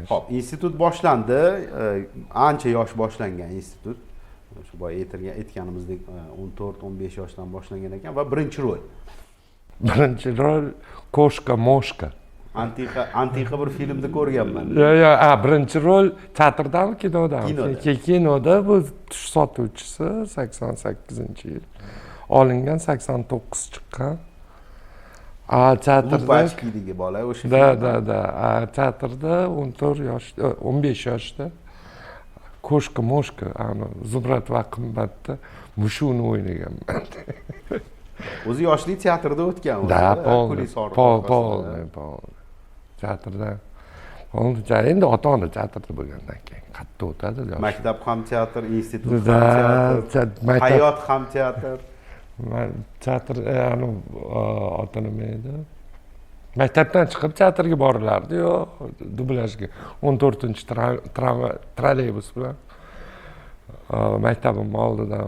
Hop, institut boshlandi. Ancha yosh boshlangan institut. Shu boya aytganimizdek 14-15 yoshdan boshlangan ekan va birinchi rol. Birinchi rol Koshka Moshka. Antiqa bir filmda ko'rganman. Birinchi rol teatrdami, kinodami? Kinoda. Kinoda bu tush sotuvchisi 88-yil. Olingan 89 chiqqan. Teatrda Lupachkidagi bola o'sha. Da. Teatrda 14 yoshda, 15 yoshda Koshka Moshka, Zumrad va qimmatda mushuni o'ynaganman. O'zi yoshlik teatrda o'tgan. Polni. Teatrda. Endi ota-ona teatrda bo'lgandan keyin qayerda o'tadi? Maktab ham teatr, institut ham teatr, hayot ham teatr. Teatr, ota nima edi? Maktabdan chiqib teatrga borilardi-yu, dublyajga. 14-trolleybus bilan maktabim oldidan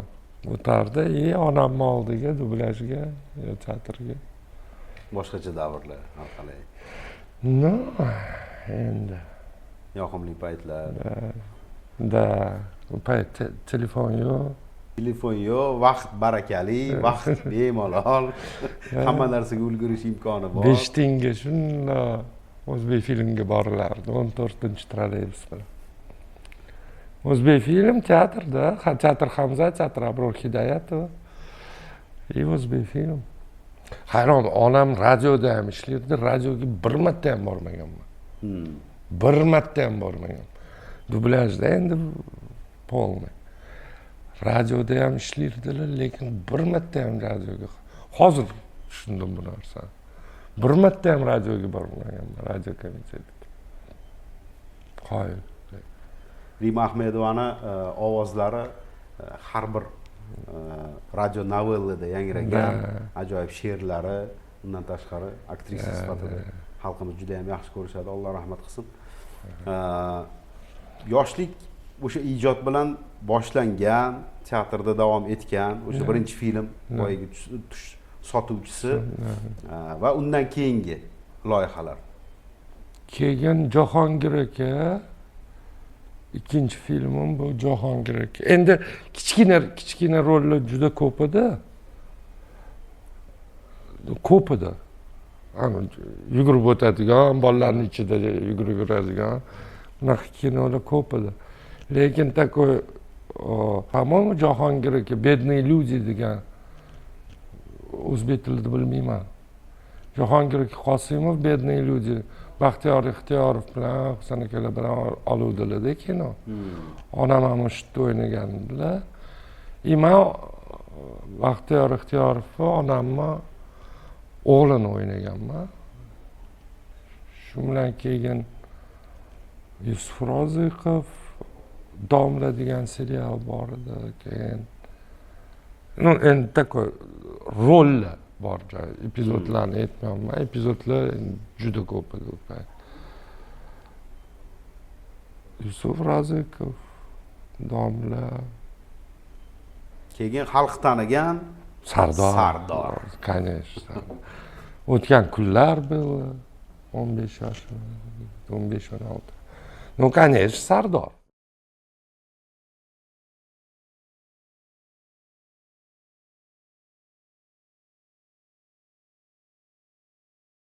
o'tardi, onamni oldiga dublyajga, teatrga. Boshqacha davrlar qalay? Endi yoqimli paytlar. U payt telefon yo'q. Telefon yo'q, vaqt barakali, vaqt bemalol. Hamma narsaga ulgurish imkoni bor. 5 tinga shunda o'zbek filmga borilardi, 14-trolleybus bilan. O'zbek film teatrda, teatr Hamza, teatr Abror Hidoyatova. O'zbek film. Hayron, onam radioda ham ishlardi, radioga bir marta ham bormaganman. Bir marta ham bormagan. Dublyajda endi polni. Radioda ham ishlardilar, lekin bir marta ham radioga. Hozir tushundim bu narsani. Bir marta ham radioga bormaganman, radio komitetiga. Qoyil. Rima Ahmedovani ovozlari har bir radio novellada yangragan, ajoyib she'rlari, undan tashqari aktrisa sifatida xalqimiz juda ham yaxshi ko'rishadi, Alloh rahmat qilsin. Yoshlik o'sha ijod bilan boshlangan, teatrda davom etgan, o'sha birinchi film, boyagi tush sotuvchisi va undan keyingi loyihalar. Keyin Jahongir aka, ikkinchi filmim bu Jahongir aka. Endi kichkina rollar juda ko'p edi. Yugurib o'tadigan, bolalarning ichida yugurib yuradigan bunaqa kinolar ko'p edi. Lekin такой, по-моему, Jahongir aka "Бедные люди" degan o'zbek tilida bilmayman. Jahongir aka Qosimov "Бедные люди" Baxtiyor Ixtiyorov bilan, Husan akalar bilan oluvdilarda kino. Onam ham shu yerda o'ynagandilar. Men Baxtiyor Ixtiyorovni onamni o'g'lini o'ynaganman. Shu bilan keyin Yusuf Roziqov Domla degan serial bor edi. Keyin endi такой rollar bor joy. Epizodlarni aytmayman. Epizodlar juda ko'p edi u payt. Yusuf Roziqov, Domla. Keyin xalq tanigan Sardor. Конечно. O'tgan kunlar было. 15 yosh, 15-16. Конечно, Sardor.